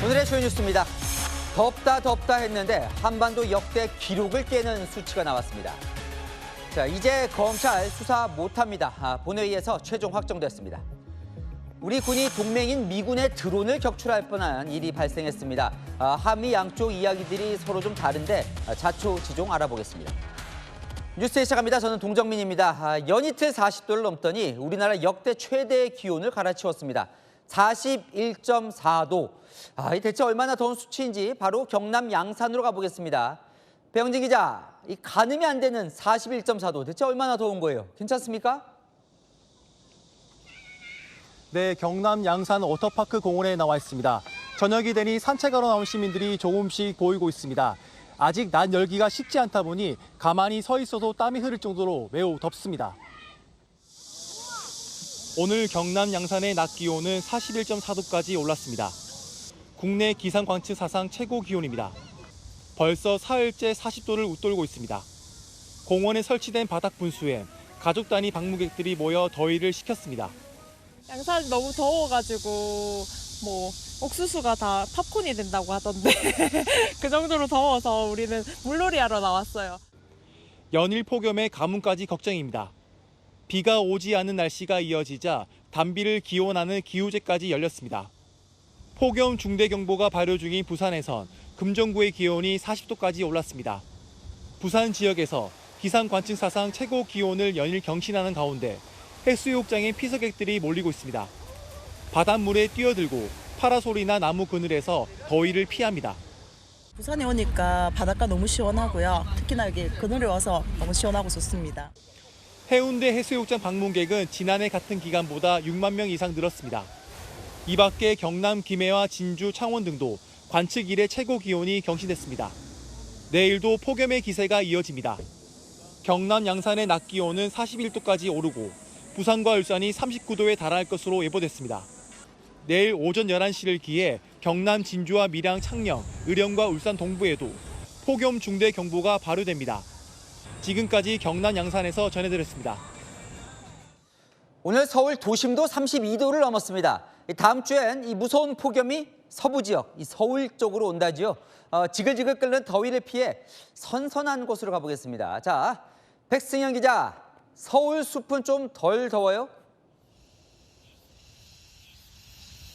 오늘의 주요 뉴스입니다. 덥다 했는데 한반도 역대 기록을 깨는 수치가 나왔습니다. 자, 이제 검찰 수사 못합니다. 본회의에서 최종 확정됐습니다. 우리 군이 동맹인 미군의 드론을 격출할 뻔한 일이 발생했습니다. 한미 양쪽 이야기들이 서로 좀 다른데 자초지종 알아보겠습니다. 뉴스에 시작합니다. 저는 동정민입니다. 연이틀 40도를 넘더니 우리나라 역대 최대의 기온을 갈아치웠습니다. 41.4도. 이 대체 얼마나 더운 수치인지 바로 경남 양산으로 가보겠습니다. 배영진 기자, 이 가늠이 안 되는 41.4도. 대체 얼마나 더운 거예요? 괜찮습니까? 네, 경남 양산 워터파크 공원에 나와 있습니다. 저녁이 되니 산책하러 나온 시민들이 조금씩 보이고 있습니다. 아직 낮 열기가 식지 않다 보니 가만히 서 있어도 땀이 흐를 정도로 매우 덥습니다. 오늘 경남 양산의 낮 기온은 41.4도까지 올랐습니다. 국내 기상 관측 사상 최고 기온입니다. 벌써 사흘째 40도를 웃돌고 있습니다. 공원에 설치된 바닥 분수엔 가족 단위 방문객들이 모여 더위를 식혔습니다. 양산이 너무 더워가지고 옥수수가 다 팝콘이 된다고 하던데 그 정도로 더워서 우리는 물놀이 하러 나왔어요. 연일 폭염에 가뭄까지 걱정입니다. 비가 오지 않는 날씨가 이어지자 단비를 기원하는 기우제까지 열렸습니다. 폭염 중대경보가 발효 중인 부산에선 금정구의 기온이 40도까지 올랐습니다. 부산 지역에서 기상 관측 사상 최고 기온을 연일 경신하는 가운데 해수욕장에 피서객들이 몰리고 있습니다. 바닷물에 뛰어들고 파라솔이나 나무 그늘에서 더위를 피합니다. 부산에 오니까 바닷가 너무 시원하고요. 특히나 여기 그늘에 와서 너무 시원하고 좋습니다. 해운대 해수욕장 방문객은 지난해 같은 기간보다 6만 명 이상 늘었습니다. 이 밖에 경남 김해와 진주, 창원 등도 관측 이래 최고 기온이 경신됐습니다. 내일도 폭염의 기세가 이어집니다. 경남 양산의 낮 기온은 41도까지 오르고 부산과 울산이 39도에 달할 것으로 예보됐습니다. 내일 오전 11시를 기해 경남 진주와 밀양, 창녕, 의령과 울산 동부에도 폭염 중대 경보가 발효됩니다. 지금까지 경남 양산에서 전해드렸습니다. 오늘 서울 도심도 32도를 넘었습니다. 다음 주엔 이 무서운 폭염이 서부 지역, 이 서울 쪽으로 온다지요. 지글지글 끓는 더위를 피해 선선한 곳으로 가보겠습니다. 자, 백승현 기자, 서울 숲은 좀 덜 더워요?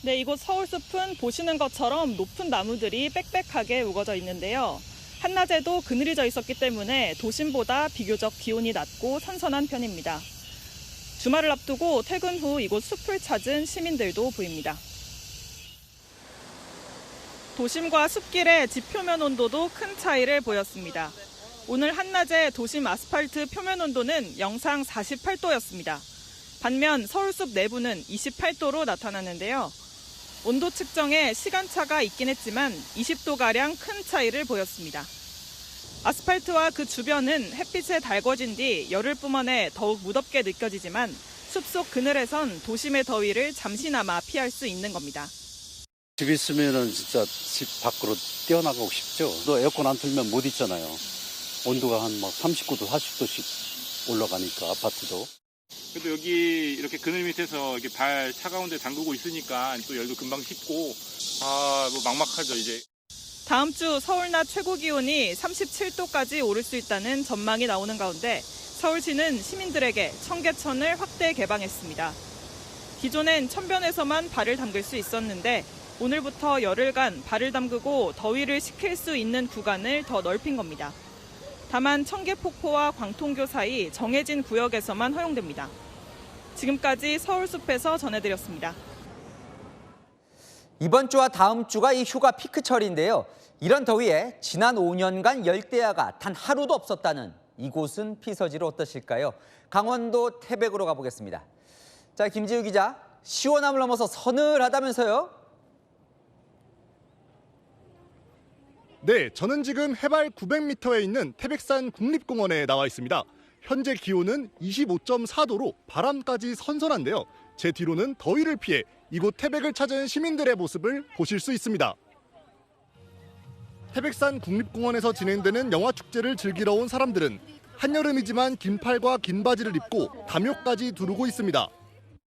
네, 이곳 서울숲은 보시는 것처럼 높은 나무들이 빽빽하게 우거져 있는데요. 한낮에도 그늘이 져 있었기 때문에 도심보다 비교적 기온이 낮고 선선한 편입니다. 주말을 앞두고 퇴근 후 이곳 숲을 찾은 시민들도 보입니다. 도심과 숲길의 지표면 온도도 큰 차이를 보였습니다. 오늘 한낮에 도심 아스팔트 표면 온도는 영상 48도였습니다. 반면 서울숲 내부는 28도로 나타났는데요. 온도 측정에 시간차가 있긴 했지만 20도가량 큰 차이를 보였습니다. 아스팔트와 그 주변은 햇빛에 달궈진 뒤 열을 뿜어내 더욱 무덥게 느껴지지만 숲속 그늘에선 도심의 더위를 잠시나마 피할 수 있는 겁니다. 집에 있으면은 진짜 집 밖으로 뛰어나가고 싶죠. 또 에어컨 안 틀면 못 있잖아요. 온도가 한 39도, 40도씩 올라가니까 아파트도. 그래도 여기 이렇게 그늘 밑에서 이렇게 발 차가운 데 담그고 있으니까 또 열도 금방 식고 막막하죠 이제. 다음 주 서울 낮 최고 기온이 37도까지 오를 수 있다는 전망이 나오는 가운데 서울시는 시민들에게 청계천을 확대 개방했습니다. 기존엔 천변에서만 발을 담글 수 있었는데 오늘부터 열흘간 발을 담그고 더위를 식힐 수 있는 구간을 더 넓힌 겁니다. 다만 청계폭포와 광통교 사이 정해진 구역에서만 허용됩니다. 지금까지 서울숲에서 전해드렸습니다. 이번 주와 다음 주가 이 휴가 피크철인데요. 이런 더위에 지난 5년간 열대야가 단 하루도 없었다는 이곳은 피서지로 어떠실까요? 강원도 태백으로 가보겠습니다. 자, 김지우 기자, 시원함을 넘어서 서늘하다면서요? 네, 저는 지금 해발 900m에 있는 태백산 국립공원에 나와 있습니다. 현재 기온은 25.4도로 바람까지 선선한데요. 제 뒤로는 더위를 피해 이곳 태백을 찾은 시민들의 모습을 보실 수 있습니다. 태백산 국립공원에서 진행되는 영화축제를 즐기러 온 사람들은 한여름이지만 긴팔과 긴 바지를 입고 담요까지 두르고 있습니다.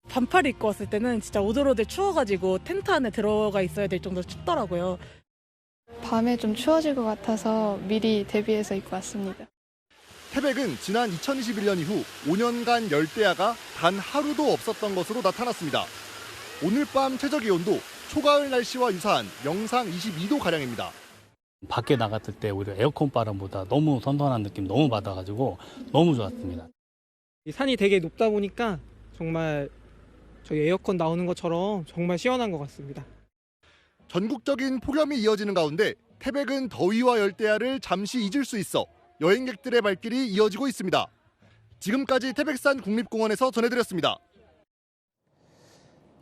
반팔 입고 왔을 때는 진짜 오돌오돌 추워가지고 텐트 안에 들어가 있어야 될 정도로 춥더라고요. 밤에 좀 추워질 것 같아서 미리 대비해서 입고 왔습니다. 태백은 지난 2021년 이후 5년간 열대야가 단 하루도 없었던 것으로 나타났습니다. 오늘 밤 최저기온도 초가을 날씨와 유사한 영상 22도가량입니다. 밖에 나갔을 때 오히려 에어컨 바람보다 너무 선선한 느낌 너무 받아가지고 너무 좋았습니다. 이 산이 되게 높다 보니까 정말 저희 에어컨 나오는 것처럼 정말 시원한 것 같습니다. 전국적인 폭염이 이어지는 가운데 태백은 더위와 열대야를 잠시 잊을 수 있어 여행객들의 발길이 이어지고 있습니다. 지금까지 태백산 국립공원에서 전해드렸습니다.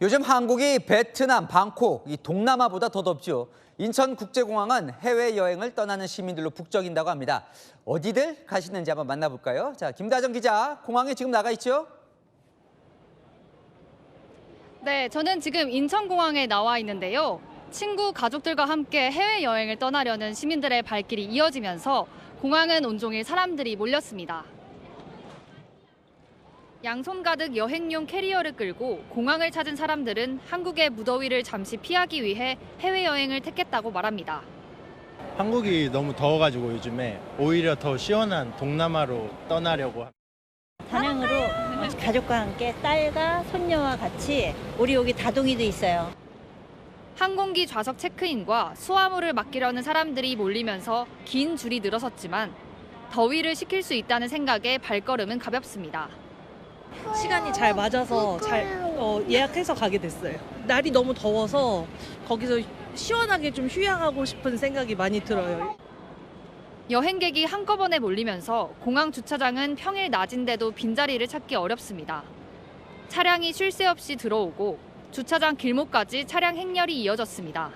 요즘 한국이 베트남, 방콕, 이 동남아보다 더 덥죠. 인천국제공항은 해외여행을 떠나는 시민들로 북적인다고 합니다. 어디들 가시는지 한번 만나볼까요? 자, 김다정 기자, 공항에 지금 나가 있죠? 네, 저는 지금 인천공항에 나와 있는데요. 친구, 가족들과 함께 해외여행을 떠나려는 시민들의 발길이 이어지면서 공항은 온종일 사람들이 몰렸습니다. 양손 가득 여행용 캐리어를 끌고 공항을 찾은 사람들은 한국의 무더위를 잠시 피하기 위해 해외여행을 택했다고 말합니다. 한국이 너무 더워가지고 요즘에 오히려 더 시원한 동남아로 떠나려고. 다낭으로 가족과 함께 딸과 손녀와 같이 우리 여기 다둥이도 있어요. 항공기 좌석 체크인과 수화물을 맡기려는 사람들이 몰리면서 긴 줄이 늘어섰지만 더위를 식힐 수 있다는 생각에 발걸음은 가볍습니다. 시간이 잘 맞아서 예약해서 가게 됐어요. 날이 너무 더워서 거기서 시원하게 좀 휴양하고 싶은 생각이 많이 들어요. 여행객이 한꺼번에 몰리면서 공항 주차장은 평일 낮인데도 빈자리를 찾기 어렵습니다. 차량이 쉴 새 없이 들어오고 주차장 길목까지 차량 행렬이 이어졌습니다.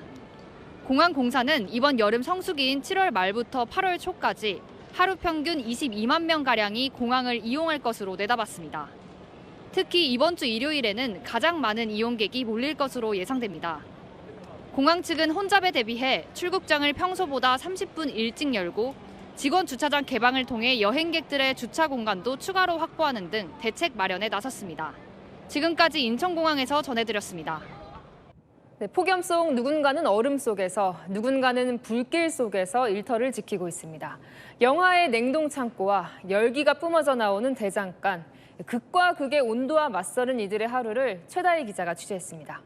공항 공사는 이번 여름 성수기인 7월 말부터 8월 초까지 하루 평균 22만 명가량이 공항을 이용할 것으로 내다봤습니다. 특히 이번 주 일요일에는 가장 많은 이용객이 몰릴 것으로 예상됩니다. 공항 측은 혼잡에 대비해 출국장을 평소보다 30분 일찍 열고 직원 주차장 개방을 통해 여행객들의 주차 공간도 추가로 확보하는 등 대책 마련에 나섰습니다. 지금까지 인천공항에서 전해드렸습니다. 네, 폭염 속 누군가는 얼음 속에서, 누군가는 불길 속에서 일터를 지키고 있습니다. 영하의 냉동창고와 열기가 뿜어져 나오는 대장간, 극과 극의 온도와 맞서는 이들의 하루를 최다희 기자가 취재했습니다.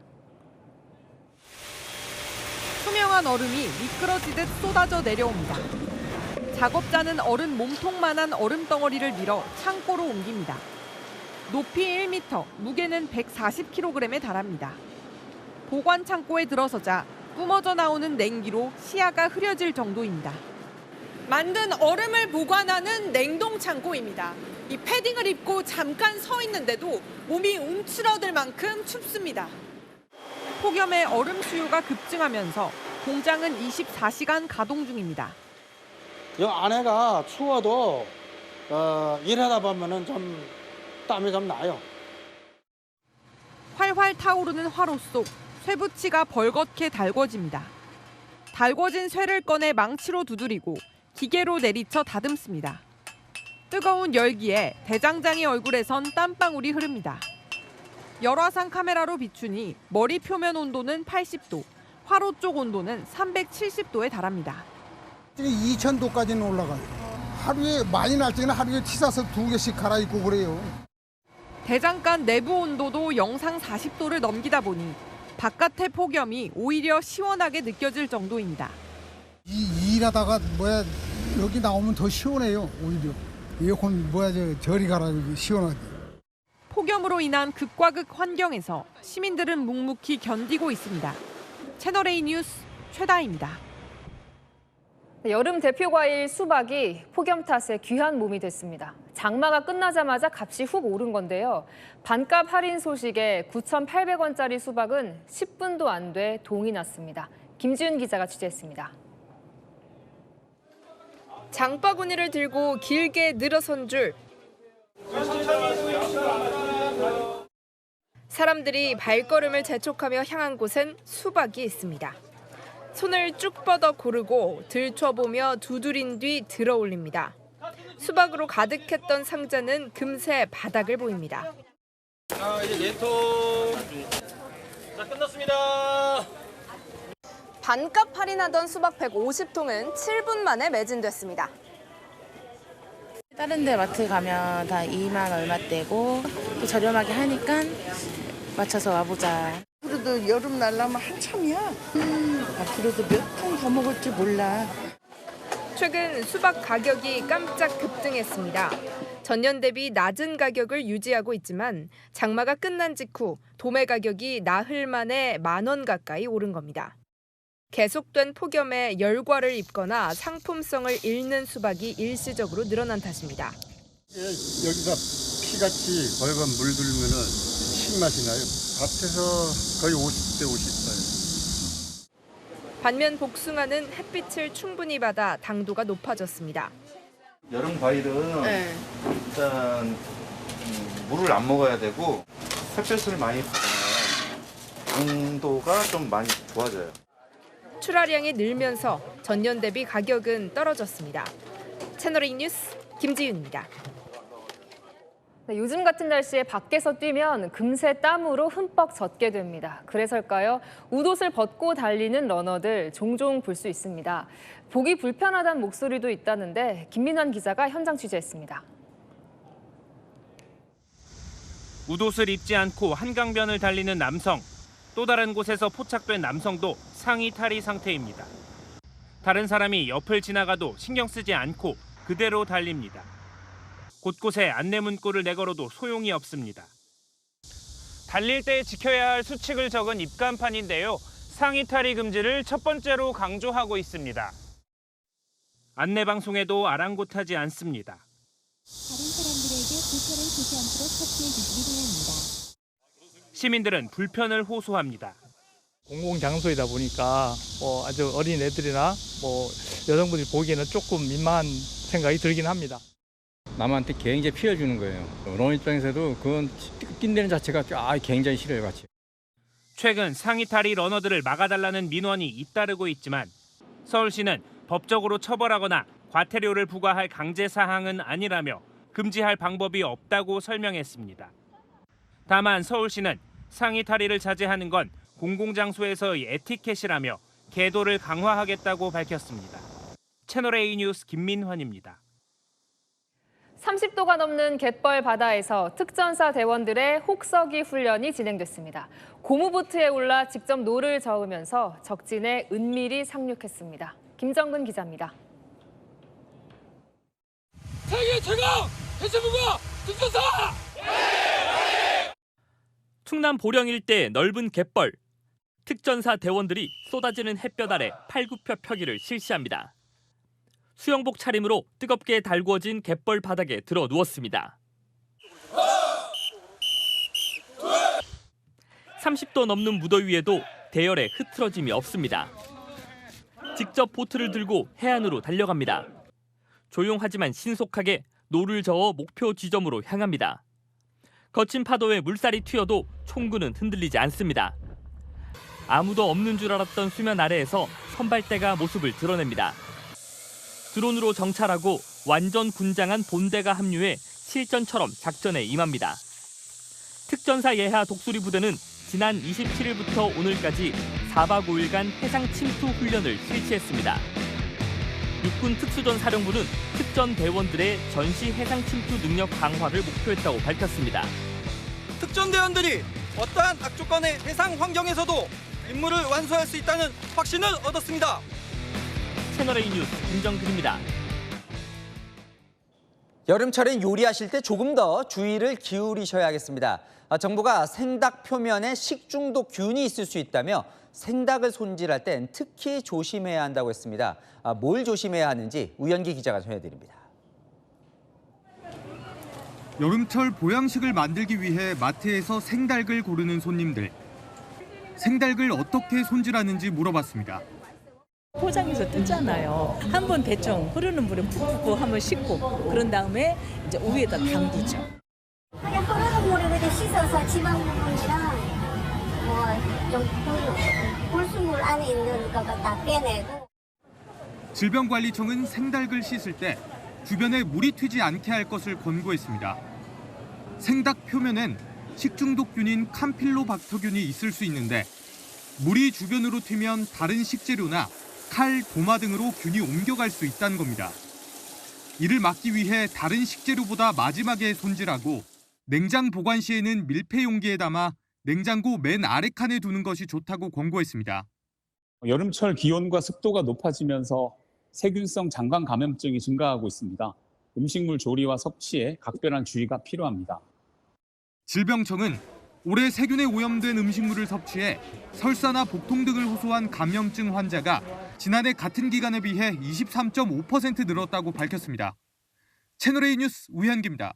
투명한 얼음이 미끄러지듯 쏟아져 내려옵니다. 작업자는 얼음 몸통만한 얼음 덩어리를 밀어 창고로 옮깁니다. 높이 1m, 무게는 140kg에 달합니다. 보관 창고에 들어서자 뿜어져 나오는 냉기로 시야가 흐려질 정도입니다. 만든 얼음을 보관하는 냉동 창고입니다. 이 패딩을 입고 잠깐 서 있는데도 몸이 움츠러들 만큼 춥습니다. 폭염에 얼음 수요가 급증하면서 공장은 24시간 가동 중입니다. 이 안에가 추워도 일하다 보면은 좀 땀이 좀 나요. 활활 타오르는 화로 속 쇠붙이가 벌겋게 달궈집니다. 달궈진 쇠를 꺼내 망치로 두드리고 기계로 내리쳐 다듬습니다. 뜨거운 열기에 대장장의 얼굴에선 땀방울이 흐릅니다. 열화상 카메라로 비추니 머리 표면 온도는 80도, 화로 쪽 온도는 370도에 달합니다. 2000도까지는 올라가요. 하루에 많이 날 때는 하루에 티셔츠 2개씩 갈아입고 그래요. 대장간 내부 온도도 영상 40도를 넘기다 보니 바깥의 폭염이 오히려 시원하게 느껴질 정도입니다. 일하다가 여기 나오면 더 시원해요. 오히려 에어컨 저리 가라 시원하게. 폭염으로 인한 극과 극 환경에서 시민들은 묵묵히 견디고 있습니다. 채널A 뉴스 최다희입니다. 여름 대표 과일 수박이 폭염 탓에 귀한 몸이 됐습니다. 장마가 끝나자마자 값이 훅 오른 건데요. 반값 할인 소식에 9,800원짜리 수박은 10분도 안 돼 동이 났습니다. 김지윤 기자가 취재했습니다. 장바구니를 들고 길게 늘어선 줄. 사람들이 발걸음을 재촉하며 향한 곳엔 수박이 있습니다. 손을 쭉 뻗어 고르고 들춰보며 두드린 뒤 들어 올립니다. 수박으로 가득했던 상자는 금세 바닥을 보입니다. 이제 4통. 자, 끝났습니다. 반값 할인하던 수박 150통은 7분 만에 매진됐습니다. 다른 데 마트 가면 다 2만 얼마대고 또 저렴하게 하니까 맞춰서 와보자. 앞으로도 여름 날라면 한참이야. 앞으로도 몇 통 더 먹을지 몰라. 최근 수박 가격이 깜짝 급등했습니다. 전년 대비 낮은 가격을 유지하고 있지만 장마가 끝난 직후 도매 가격이 나흘 만에 10,000원 가까이 오른 겁니다. 계속된 폭염에 열과를 입거나 상품성을 잃는 수박이 일시적으로 늘어난 탓입니다. 여기가 피같이 벌건 물들면은 신맛이 나요. 밭에서 거의 50대 50살. 반면 복숭아는 햇빛을 충분히 받아 당도가 높아졌습니다. 여름 과일은 일단 물을 안 먹어야 되고 햇볕을 많이 받으면 당도가 좀 많이 좋아져요. 출하량이 늘면서 전년 대비 가격은 떨어졌습니다. 채널A 뉴스 김지윤입니다. 네, 요즘 같은 날씨에 밖에서 뛰면 금세 땀으로 흠뻑 젖게 됩니다. 그래서일까요? 웃옷을 벗고 달리는 러너들 종종 볼 수 있습니다. 보기 불편하다는 목소리도 있다는데 김민환 기자가 현장 취재했습니다. 웃옷을 입지 않고 한강변을 달리는 남성. 또 다른 곳에서 포착된 남성도 상의 탈의 상태입니다. 다른 사람이 옆을 지나가도 신경 쓰지 않고 그대로 달립니다. 곳곳에 안내 문구를 내걸어도 소용이 없습니다. 달릴 때 지켜야 할 수칙을 적은 입간판인데요. 상의 탈의 금지를 첫 번째로 강조하고 있습니다. 안내 방송에도 아랑곳하지 않습니다. 다른 사람들에게 불편을 주지 않도록 협조해 주시기 바랍니다. 시민들은 불편을 호소합니다. 공공장소이다 보니까 아주 어린 애들이나 여성분들이 보기에는 조금 민망한 생각이 들긴 합니다. 남한테 굉장히 피해 주는 거예요. 러너 입장에서도 그건 뛴다는 자체가 굉장히 싫어요, 같이. 최근 상의 탈의 러너들을 막아달라는 민원이 잇따르고 있지만 서울시는 법적으로 처벌하거나 과태료를 부과할 강제 사항은 아니라며 금지할 방법이 없다고 설명했습니다. 다만 서울시는 상의 탈의를 자제하는 건 공공장소에서의 에티켓이라며 계도를 강화하겠다고 밝혔습니다. 채널A 뉴스 김민환입니다. 30도가 넘는 갯벌 바다에서 특전사 대원들의 혹서기 훈련이 진행됐습니다. 고무보트에 올라 직접 노를 저으면서 적진에 은밀히 상륙했습니다. 김정근 기자입니다. 세계 최강 해수부가 특전사! 충남 보령 일대 넓은 갯벌. 특전사 대원들이 쏟아지는 햇볕 아래 팔굽혀 펴기를 실시합니다. 수영복 차림으로 뜨겁게 달구어진 갯벌 바닥에 들어 누웠습니다. 30도 넘는 무더위에도 대열에 흐트러짐이 없습니다. 직접 보트를 들고 해안으로 달려갑니다. 조용하지만 신속하게 노를 저어 목표 지점으로 향합니다. 거친 파도에 물살이 튀어도 총구는 흔들리지 않습니다. 아무도 없는 줄 알았던 수면 아래에서 선발대가 모습을 드러냅니다. 드론으로 정찰하고 완전 군장한 본대가 합류해 실전처럼 작전에 임합니다. 특전사 예하 독수리 부대는 지난 27일부터 오늘까지 4박 5일간 해상 침투 훈련을 실시했습니다. 육군 특수전 사령부는 특전 대원들의 전시 해상 침투 능력 강화를 목표했다고 밝혔습니다. 특전대원들이 어떠한 악조건의 해상 환경에서도 임무를 완수할 수 있다는 확신을 얻었습니다. 채널A 뉴스 김정근입니다. 여름철엔 요리하실 때 조금 더 주의를 기울이셔야겠습니다. 정부가 생닭 표면에 식중독균이 있을 수 있다며 생닭을 손질할 땐 특히 조심해야 한다고 했습니다. 뭘 조심해야 하는지 우연기 기자가 전해드립니다. 여름철 보양식을 만들기 위해 마트에서 생닭을 고르는 손님들. 생닭을 어떻게 손질하는지 물어봤습니다. 포장해서 뜯잖아요. 한번 대충 흐르는 물에 푹 한번 씻고 그런 다음에 이제 우유에다 담그죠. 그냥 흐르는 물에 그렇게 씻어서 지방 부분이랑 좀 불순물 안에 있는 거 다 빼내고. 질병관리청은 생닭을 씻을 때 주변에 물이 튀지 않게 할 것을 권고했습니다. 생닭 표면엔 식중독균인 캄필로박터균이 있을 수 있는데 물이 주변으로 튀면 다른 식재료나 칼, 도마 등으로 균이 옮겨갈 수 있다는 겁니다. 이를 막기 위해 다른 식재료보다 마지막에 손질하고 냉장 보관 시에는 밀폐 용기에 담아 냉장고 맨 아래 칸에 두는 것이 좋다고 권고했습니다. 여름철 기온과 습도가 높아지면서 세균성 장관 감염증이 증가하고 있습니다. 음식물 조리와 섭취에 각별한 주의가 필요합니다. 질병청은 올해 세균에 오염된 음식물을 섭취해 설사나 복통 등을 호소한 감염증 환자가 지난해 같은 기간에 비해 23.5% 늘었다고 밝혔습니다. 채널A 뉴스 우현기입니다.